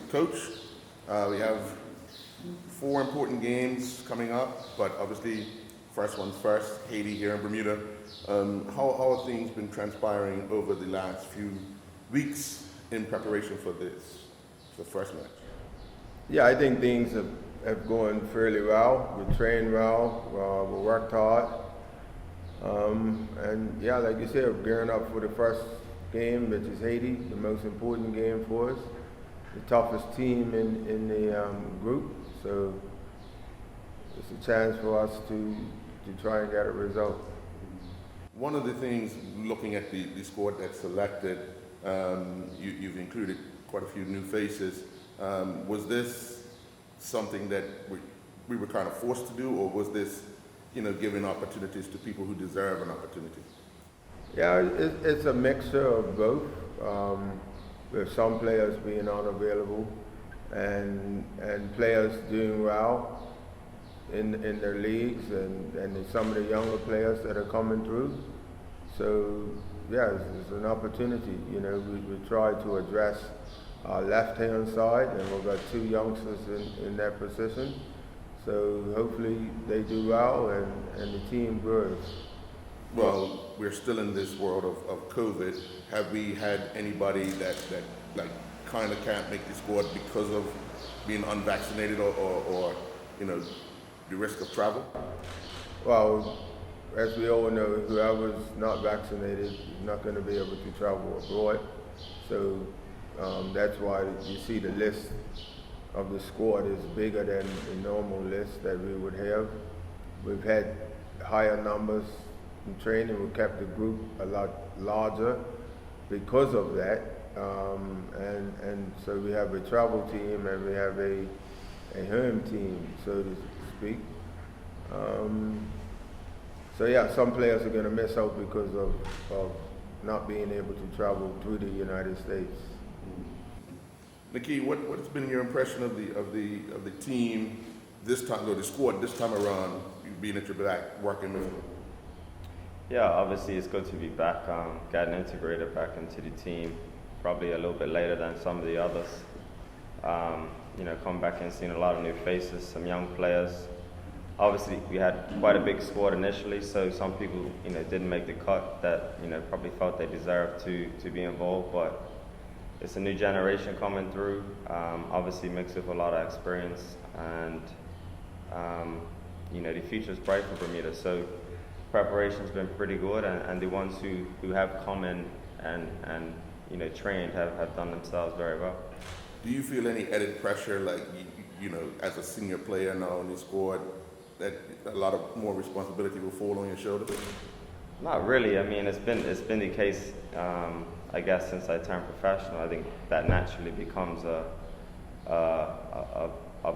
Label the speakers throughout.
Speaker 1: Coach, we have 4 important games coming up, but obviously first one's first, Haiti here in Bermuda. How have things been transpiring over the last few weeks in preparation for this, the first match?
Speaker 2: Yeah, I think things have gone fairly well. We trained well, we worked hard. And yeah, like you said, we're gearing up for the first game, which is Haiti, the most important game for us. The toughest team in the group, so it's a chance for us to try and get a result.
Speaker 1: One of the things, looking at the squad that's selected, you've included quite a few new faces. Was this something that we were kind of forced to do, or was this, giving opportunities to people who deserve an opportunity?
Speaker 2: Yeah, it's a mixture of both. With some players being unavailable and players doing well in their leagues and some of the younger players that are coming through. So yeah, it's an opportunity. We try to address our left-hand side, and we've got 2 youngsters in that position. So hopefully they do well and the team grows.
Speaker 1: Well, we're still in this world of COVID. Have we had anybody that kind of can't make the squad because of being unvaccinated or the risk of travel?
Speaker 2: Well, as we all know, whoever's not vaccinated is not going to be able to travel abroad. So that's why you see the list of the squad is bigger than the normal list that we would have. We've had higher numbers in training. We kept the group a lot larger because of that. And so we have a travel team and we have a home team, so to speak. So yeah, some players are going to miss out because of not being able to travel through the United States.
Speaker 1: Nikki, what's been your impression of the team this time, or the squad this time around, you being at your back, working with them?
Speaker 3: Yeah, obviously it's good to be back, getting integrated back into the team, probably a little bit later than some of the others. Come back and seeing a lot of new faces, some young players. Obviously we had quite a big squad initially, so some people, didn't make the cut that, probably felt they deserved to be involved, but it's a new generation coming through, obviously mixed with a lot of experience, and the future's bright for Bermuda. So preparation's been pretty good, and the ones who have come in and trained have done themselves very well.
Speaker 1: Do you feel any added pressure, like as a senior player now in the squad, that a lot of more responsibility will fall on your shoulders?
Speaker 3: Not really. I mean, it's been the case, I guess, since I turned professional. I think that naturally becomes a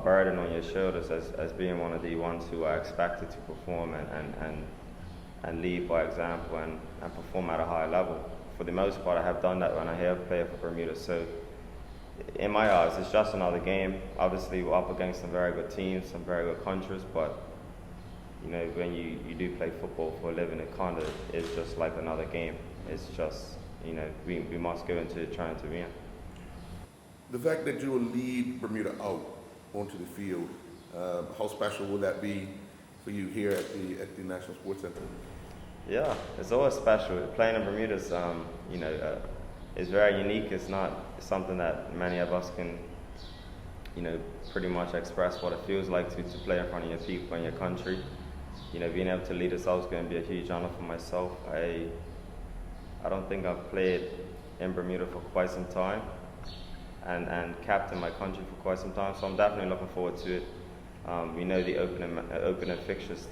Speaker 3: burden on your shoulders as being one of the ones who are expected to perform and lead by example and perform at a high level. For the most part, I have done that when I have played for Bermuda. So in my eyes, it's just another game. Obviously, we're up against some very good teams, some very good countries, but when you do play football for a living, it kind of is just like another game. It's just, we must go into it trying to win.
Speaker 1: The fact that you will lead Bermuda out onto the field, how special will that be for you here at the National Sports Center?
Speaker 3: Yeah, it's always special. Playing in Bermuda is very unique. It's not something that many of us can, pretty much express what it feels like to play in front of your people in your country. Being able to lead us out is going to be a huge honor for myself. I don't think I've played in Bermuda for quite some time and captained my country for quite some time, so I'm definitely looking forward to it. The opening fixtures,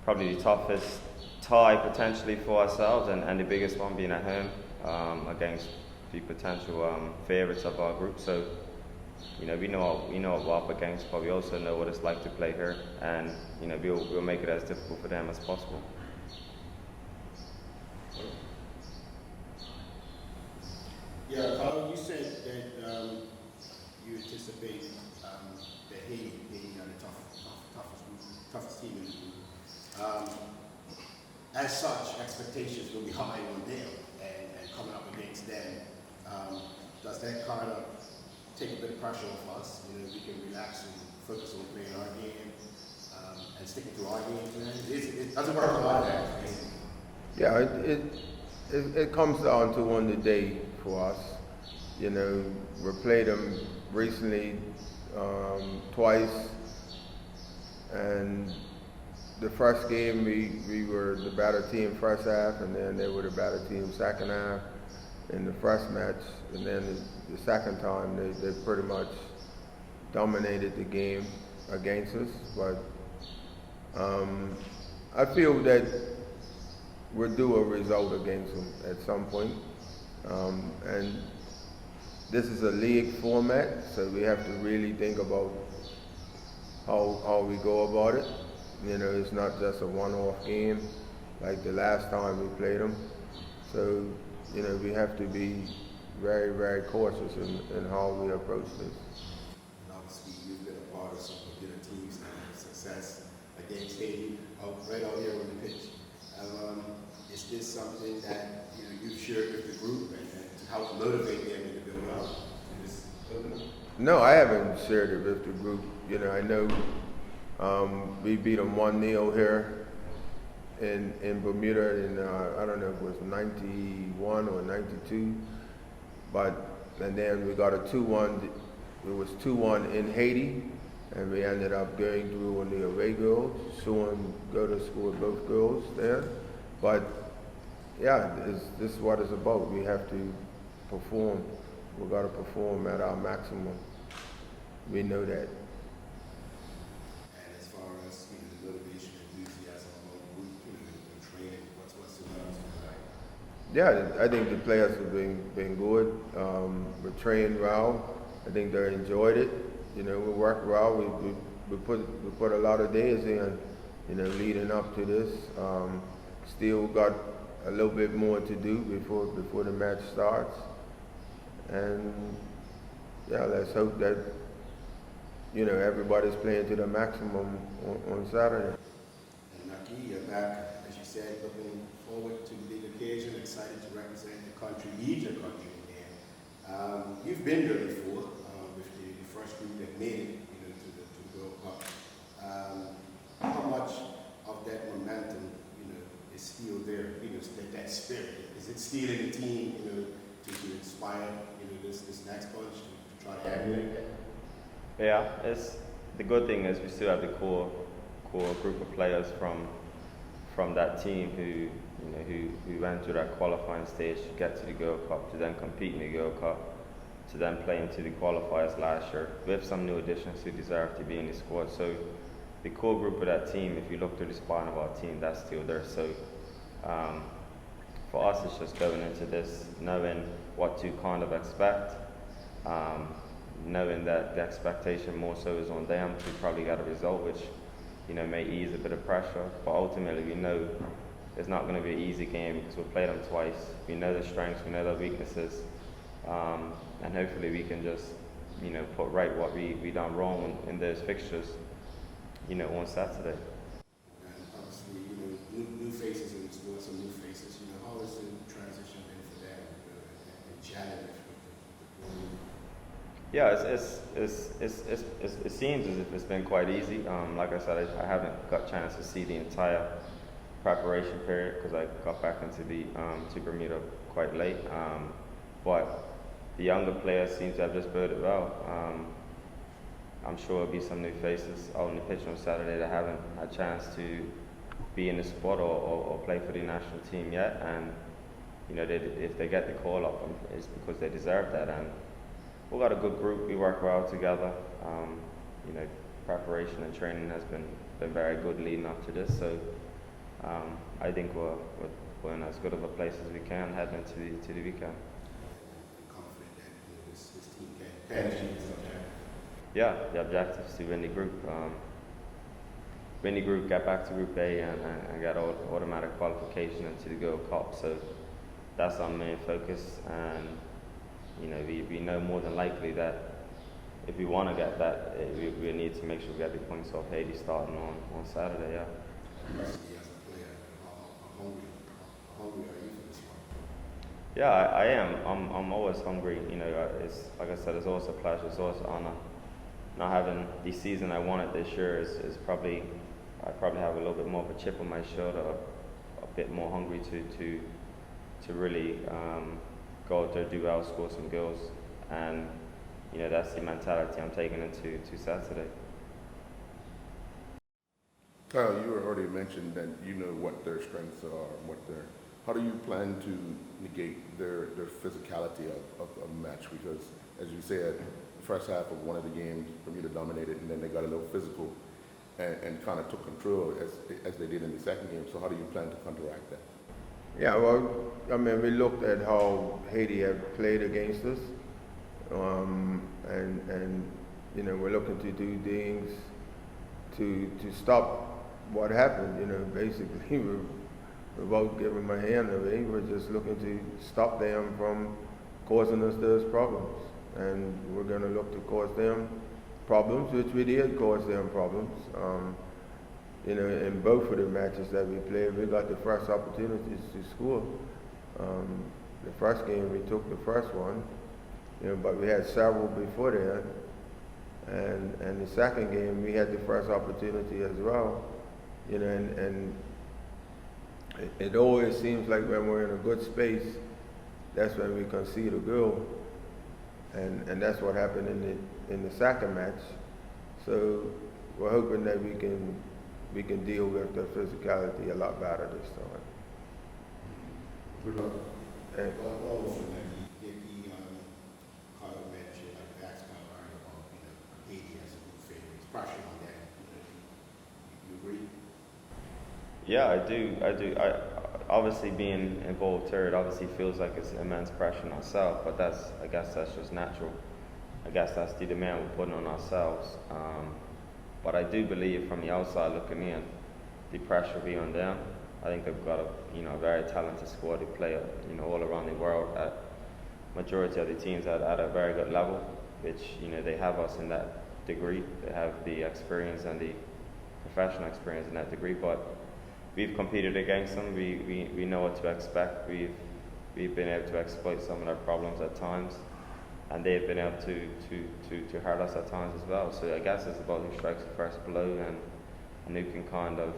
Speaker 3: probably the toughest tie potentially for ourselves, and the biggest one being at home against the potential favourites of our group. So, we know what we're up against, but we also know what it's like to play here, and we'll make it as difficult for them as possible.
Speaker 4: Yeah, Carl, you said that you anticipate the Haiti being the toughest team in the group. As such, expectations will be high on them, and coming up against them. Does that kind of take a bit of pressure off us. You know, we can relax and focus on playing our game and sticking to our game plan. It doesn't work a lot of that.
Speaker 2: Yeah, it comes down to on the day for us. You know, we played them recently twice, and the first game we were the better team first half, and then they were the better team second half in the first match, and then the second time they pretty much dominated the game against us. But I feel that we'll do a result against them at some point. And this is a league format, so we have to really think about how we go about it. You know, it's not just a one-off game like the last time we played them. So, you know, we have to be very, very cautious in how we approach this.
Speaker 4: Obviously, you've been a part of some of your teams' success against Haiti, right out here on the pitch. Is this something that you've shared with the group and to help motivate them in the build up to this tournament?
Speaker 2: No, I haven't shared it with the group. You know, I know we beat them 1-0 here in Bermuda in I don't know if it was 91 or 92, and then we got a 2-1. It was 2-1 in Haiti, and we ended up going through on the away goals. Soon go to score both goals there, but yeah, this is what it's about. We have to perform. We got to perform at our maximum. We know that.
Speaker 4: And as far as the motivation, enthusiasm among the group, the training, what's the like?
Speaker 2: Yeah, I think the players have been good. We trained well. I think they enjoyed it. You know, we worked well. We put a lot of days in, leading up to this. Still got a little bit more to do before the match starts. And yeah, let's hope that everybody's playing to the maximum on Saturday.
Speaker 4: And Naki, you're back, as you said, looking forward to the big occasion, excited to represent the country, lead your country again. You've been there before with the first group that made it, to the World Cup. How much of that momentum, is still there? That spirit, is it still in the team? To inspire, this next bunch to try to emulate that?
Speaker 3: Yeah, the good thing is we still have the core group of players from that team who went through that qualifying stage to get to the Gold Cup, to then compete in the Gold Cup, to then play into the qualifiers last year, with some new additions who deserve to be in the squad. So the core group of that team, if you look through the spine of our team, that's still there. So for us, it's just going into this knowing what to kind of expect, knowing that the expectation more so is on them to probably get a result, which may ease a bit of pressure. But ultimately, we know it's not going to be an easy game because we've played them twice. We know their strengths, we know their weaknesses, and hopefully we can just put right what we done wrong in those fixtures on Saturday.
Speaker 4: And obviously, new faces in the sport, some new faces. How has the transition been for them and challenge?
Speaker 3: Yeah, it seems as if it's been quite easy. Like I said, I haven't got a chance to see the entire preparation period because I got back into to Bermuda quite late. But the younger players seem to have just built it well. I'm sure there'll be some new faces out on the pitch on Saturday that haven't had a chance to be in the squad or play for the national team yet. And if they get the call up, it's because they deserve that. And we've got a good group. We work well together. Preparation and training has been very good leading up to this. So I think we're in as good of a place as we can heading into the weekend.
Speaker 4: Confident that this team can achieve something.
Speaker 3: Yeah, the objective is to win the group. Get back to Group A and get automatic qualification into the Gold Cup. So that's our main focus. And we know more than likely that if we want to get that, we need to make sure we get the points off Haiti starting on Saturday. Yeah.
Speaker 4: As a player, how hungry are you for this one?
Speaker 3: Yeah, I am. I'm always hungry. You know, it's like I said, it's always a pleasure. It's always an honor. Not having the season I wanted this year is probably, I probably have a little bit more of a chip on my shoulder, a bit more hungry to really go out there, do well, score some goals, and you know that's the mentality I'm taking into Saturday.
Speaker 1: Kyle, you already mentioned that you know what their strengths are, how do you plan to negate their physicality of a match? Because as you said, the first half of one of the games, Bermuda dominated, and then they got a little physical and kind of took control as they did in the second game. So how do you plan to counteract that?
Speaker 2: Yeah, well, I mean, we looked at how Haiti had played against us, and you know, we're looking to do things to stop what happened. You know, basically, without giving my hand away, we're just looking to stop them from causing us those problems, and we're going to look to cause them problems, which we did cause them problems. You know, in both of the matches that we played, we got the first opportunities to score. The first game, we took the first one, you know, but we had several before that. And the second game, we had the first opportunity as well. You know, and it always seems like when we're in a good space, that's when we concede a goal. And that's what happened in the second match. So we're hoping that we can deal with the physicality a lot better this time. And,
Speaker 4: Also, Carl mentioned, like Max kind of learned about, you know, Haiti as a good favorite. Pressure on that. You agree?
Speaker 3: Yeah, I do. I obviously being involved here, it obviously feels like it's immense pressure on ourselves, but I guess that's just natural. I guess that's the demand we're putting on ourselves. But I do believe from the outside looking in, the pressure will be on them. I think they've got a very talented squad to play all around the world at majority of the teams at a very good level, which they have us in that degree. They have the experience and the professional experience in that degree, but we've competed against them. We know what to expect. We've been able to exploit some of their problems at times, and they've been able to hurt us at times as well. So I guess it's about who strikes the first blow and who can kind of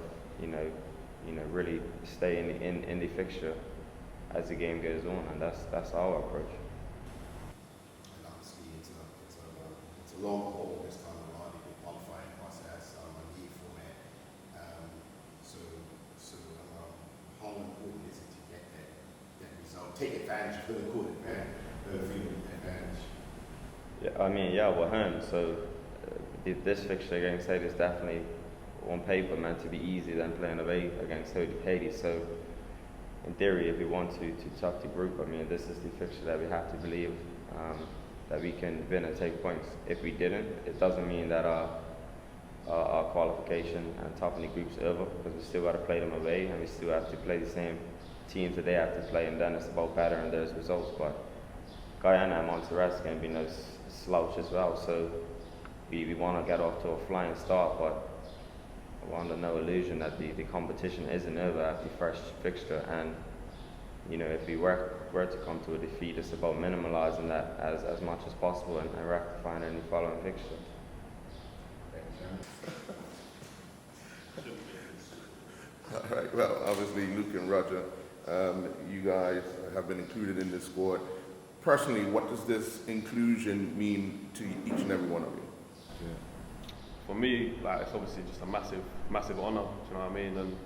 Speaker 3: really stay in the fixture as the game goes on, and that's our approach.
Speaker 4: And obviously, it's a long haul this time around in the qualifying process on the format. So how important is it to get that result? Take advantage of the good advantage.
Speaker 3: Yeah, we're home, so this fixture against Haiti is definitely on paper meant to be easier than playing away against Haiti. So in theory, if we want to top the group, this is the fixture that we have to believe that we can win and take points. If we didn't, it doesn't mean that our qualification and topping the group's over, because we still got to play them away, and we still have to play the same teams that they have to play, and then it's about bettering those results. But Guyana and Montserrat's going to be no slouch as well, so we want to get off to a flying start, but we're under no illusion that the competition isn't over at the first fixture, and if we were to come to a defeat, it's about minimalising that as much as possible and rectifying any following fixture.
Speaker 1: All right, well, obviously Luke and Roger, you guys have been included in this squad. Personally, what does this inclusion mean to each and every one of you?
Speaker 5: For me, it's obviously just a massive honour, do you know what I mean? And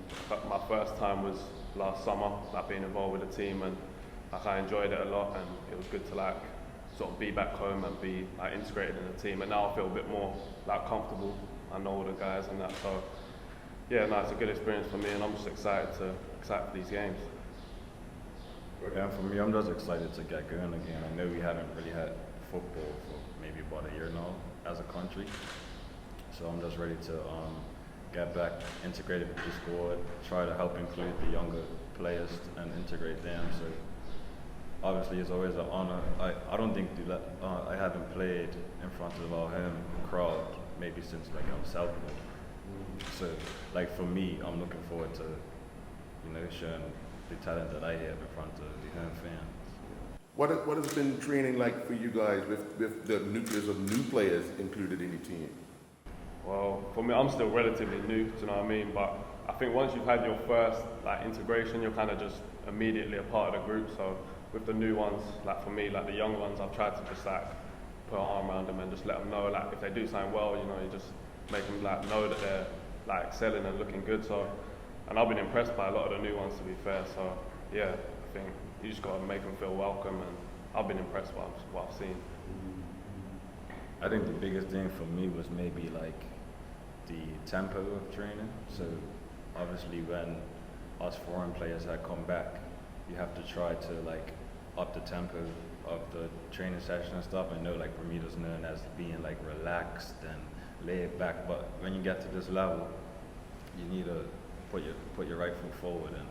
Speaker 5: my first time was last summer, being involved with the team, and I enjoyed it a lot, and it was good to sort of be back home and be integrated in the team. And now I feel a bit more comfortable. I know all the guys and that, so yeah, it's a good experience for me, and I'm just excited for these games.
Speaker 6: Yeah, for me, I'm just excited to get going again. I know we haven't really had football for maybe about a year now as a country. So I'm just ready to get back integrated with the squad, try to help include the younger players and integrate them. So obviously it's always an honor. I don't think I haven't played in front of our home crowd maybe since I'm Southport. So for me, I'm looking forward to showing the talent that I have in front of the home fans.
Speaker 1: What has been training like for you guys with the nucleus of new players included in the team?
Speaker 5: Well, for me, I'm still relatively new, do you know what I mean? But I think once you've had your first like integration, you're kind of just immediately a part of the group. So with the new ones, like for me, like the young ones, I've tried to just like put an arm around them and just let them know, like if they do something well, you know, you just make them like know that they're like excelling and looking good. So, and I've been impressed by a lot of the new ones, to be fair. So yeah, I think you just got to make them feel welcome, and I've been impressed by what I've seen.
Speaker 6: I think the biggest thing for me was maybe like the tempo of training. So obviously when us foreign players had come back, you have to try to like up the tempo of the training session and stuff. I know like Bermuda's known as being like relaxed and laid back, but when you get to this level, you need to put your right foot forward and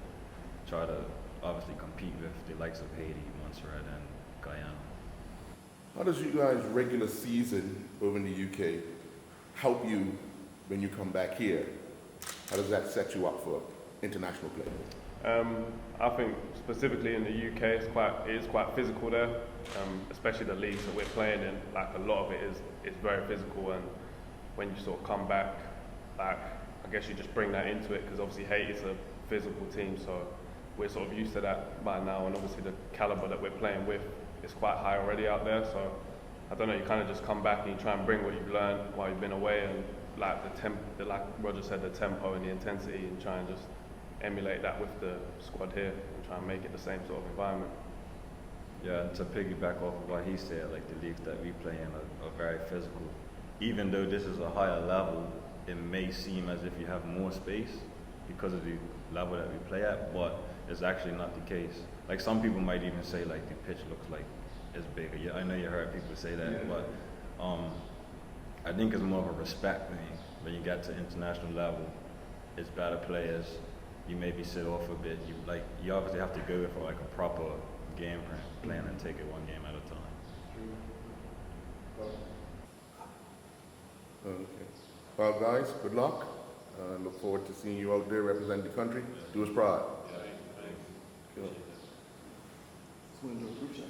Speaker 6: try to obviously compete with the likes of Haiti, Montserrat, and Guyana.
Speaker 1: How does you guys' regular season over in the UK help you when you come back here? How does that set you up for international play?
Speaker 5: I think specifically in the UK, it is quite physical there, especially the leagues that we're playing in. Like a lot of it is very physical, and when you sort of come back, like I guess you just bring that into it, because obviously Haiti's a physical team, so we're sort of used to that by now, and obviously the caliber that we're playing with is quite high already out there. So I don't know, you kind of just come back and you try and bring what you've learned while you've been away, and like like Roger said, the tempo and the intensity, and try and just emulate that with the squad here and try and make it the same sort of environment.
Speaker 6: Yeah, and to piggyback off of what he said, like the leagues that we play in are very physical. Even though this is a higher level, it may seem as if you have more space because of the level that we play at, but it's actually not the case. Like some people might even say like the pitch looks like it's bigger. Yeah, I know you heard people say that, yeah. But I think it's more of a respect thing. When you get to international level, it's better players. You maybe sit off a bit. You obviously have to go for like a proper game plan and take it one game at a time.
Speaker 1: Okay. Well, guys, good luck. Look forward to seeing you out there representing the country. Do us proud.
Speaker 7: Swing your group chat.